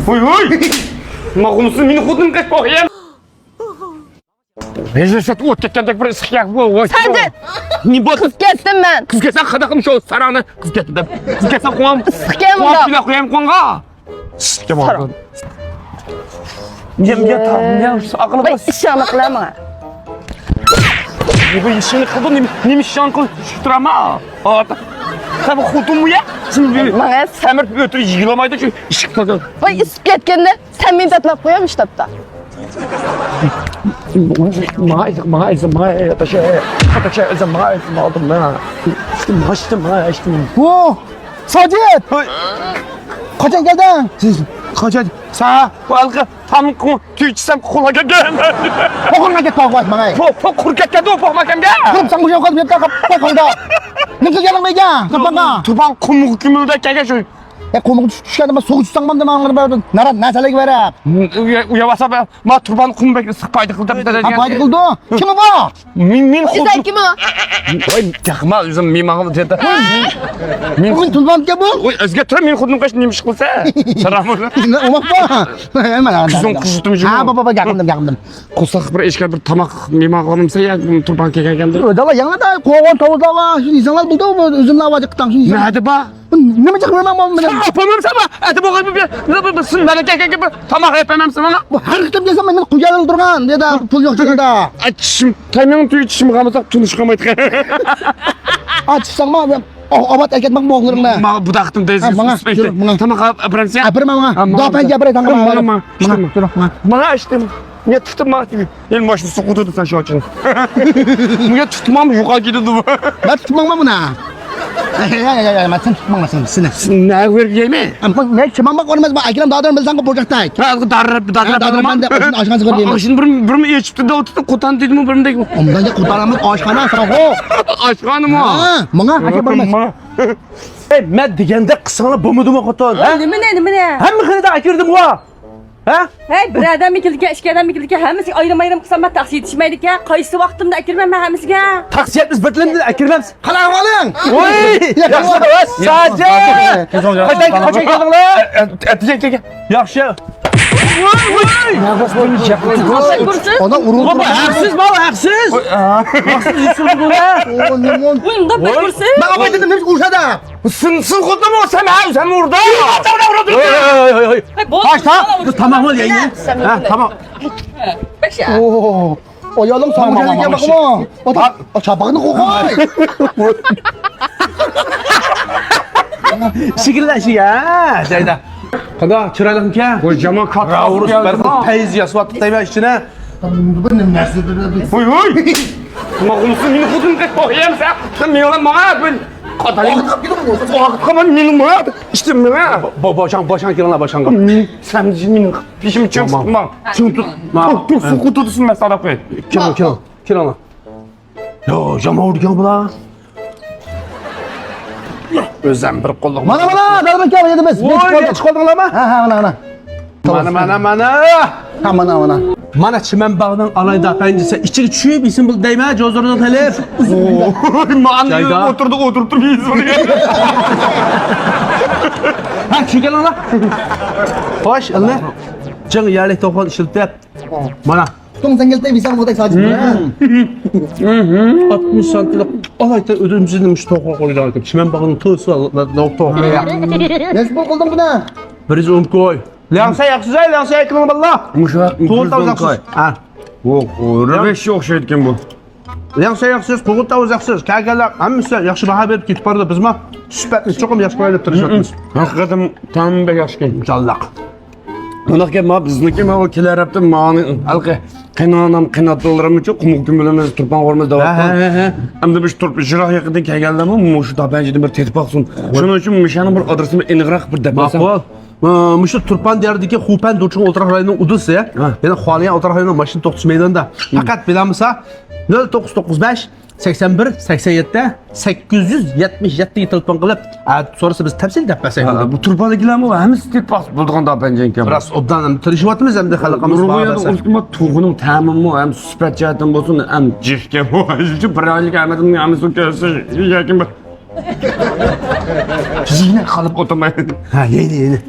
Oy oy! Mağlusun meni xudun kaç bakayım. Rezervat ot ketgandek bir sıkyak bu. Sende. Ne bu? Kız ketdim ben. Kız ketsen qadaqım şu sarani. Kız ketdim. Kız ketsen qo'yam. Sıkayım Qo'yam da. pila qo'yam qo'nga. Sıkayım abi. Yemge tam aqlı Ben bas. işimi qilama. Bu işini qildin nima işin qil tushtirama. Ata. Tabi xudun mu ya? Şimdi Bana temir ötürü yığılamaydı şu ışık tadı. vay isip ketganda sen meni tatlab qo'yam ishtabda. Mai, ataşa, mai, aldım ben. Açtım. Oo, Sacit! Kaçan geldin? Kaçak, sağ, balgı, tam tüyçsem kula geldi. Kokona git bak bana. Pok kurket geldi o pok makamga. Kırıp sen bu şey kaldı, yapta kapı kaldı. Ne kız yalan meyga? Kapanga. Turban kumuk kümülde kege şu. Ya komuk düşken ama soğuk tutsam ben de mağlar ben. Nara nasıl verap? Uyavasa ben, ma turban kum bekle sıkpaydı kıldı bir de. Kapaydı kıldı. Kim o? Min Sen kim o? Oy, takma üzüm mimağım dedi. Bugün tulban ki bu. Oy, özge tura min xudun kaç neymiş kılsa. Selam olsun. Omak bu. Hemen Kızın kuzutum jüm. Ha baba yakındım. Kusaq bir eşke bir tamak mimağımsa ya turban kege geldi. Ödala yana da kovan tavuzda var. Şu insanlar buldu mu? Üzümle avacık tutan şu insan. Nerede ba? Ne mi çıkıyor lan bu? Yapamam sana. Eti bu kadar bir sınırda keke gibi tamak yapamam sana. Bu her kitabı desem benden kucağı durgan. Ya da pul yok çıkında. Açım, tamam tüy çişim kalmasak tunuşkamaydık. Açsan mı? Abat erkek bak boğulurunda. Ma budaktım teyze. Tamak apransiya. Apırma bana. Daha ben yapırayım sana. Bana açtım. Ne tuttum bana gibi. Elin başını sokuyordu sen şu açın. Ne tutmam yukarı gidiyordu bu. Ben tutmam buna. Ya sen tutmam sen. Ne vereceğim mi? Ne çimen bak olmaz bak. Akirem daha da bilsen ki borcaktay. Darır. Ben de aşkına sıkır diyeyim. Şimdi bir mi içipti de oturdu kutan dedim mi birinde. Ondan da kurtaramız aşkına sana ho. Aşkhanım o. Bana aşkı bilmez. Ben degende qısana bumuduma qoton. Nima? Hamma xilada akirdim va. Ha? Hey, bir adam ikilike, iki adam ikilike, hammasi ayrim qilsam men taksi yetishmaydi ekan. Qaysi vaqtimda akirman men hammasiga. Taksiyatimiz bitilindi akirmamiz. Kalan alın. Voy! Yaxshi va Sajid. Qachon kelding la? Yaxshi. Ona urul. Baba haqsiz baba haqsiz. Haqsiz yusuf bula. Unda bir kursi. Ben ama dedim hepsi urşada. Sın kutum o sen orada. Hey, bol. Tamam ol yayın. Ha tamam. Beş ya. Oo. O yalım sana gel bakma. O çapağını koy. Şekillenşi ya. Cayda. Qada chiroyli ekan. Kocaman kat. Ravrus bir tayz yasvatib tayma içine. Oy. Mağlusun meni xudun kaç bakayım sen. Men olan bana ben. Qadaling. Kaman mening bana. İşte men. Boşan kiranlar boşan. Sen mening pişim çöp tutma. Çöp tut. Tut su kutusun ben sana koy. Kiranlar. Yo jama urgan bular. Özüm bir qo'lliq. Mana dalma kal yedi biz. Chiqoldinglarmi? Ha mana. Ha mana. Mana chiman bag'dan alayda penjisi ichiga tushib isim bil deyma jozordan talib. Mani oturib yiyiz buraya. Ha tushganlar. Xo'sh, ilni. Jing yarlik to'qon ishiltib. Mana Tung sen gel tabi sen modak sadece. 60 santimlik alayda ödümsüzün şu to'qon qo'ygan. Chiman bag'ning to'si to'qon. Ne spor kıldın buna? 110 koy. Lansa yaxshiz, lansa aytgan billah. Mushaq. To'g'ri tavsiz. Ha. Rəveş o'xshaydi ekan bu. Lansa yaxshiz, to'g'ri tavsiz. Kagalar hammasi yaxshi baho berib ketib bordi. Bizma suhbatni cho'qim yaxshi qilib turishimiz. Haqiqatan tam yaxshi ekan. İnşallah. Unaqa ma bizniki ma kelarapti mani alqi qinonam qinatlarim uchun qumuq gumilimiz turpan qorimiz davat. Endi biz turp ijroq yaqindan kelganlarmi shu tabanjida bir tetpaqsun. Shuning uchun mishani bir adresini aniqroq bir debasam. Maqul. Mushu Turpan derdiki Xupan Do'chun o'tiriq rayonining udusi, ya'ni Xoliyan o'tiriq rayonining mashina to'qqiz maydonida. Faqat bilamsa 0995 81 87 877 telefon qilib, so'rasa biz tafsil deb bersak. Bu turpanikilarmi hammasi tetpaq bo'lgan tabanjan ekan. Biroz obdan tirishyapmiz hamda xalqimiz bor. Ultimate tug'uning ta'mimi ham sifat jihatdan bo'lsin, ham jihga bu. Shu biraylik amadim hammasi kelsa yakin bir. Zina qilib o'tirmaydi. Ha, yeydi.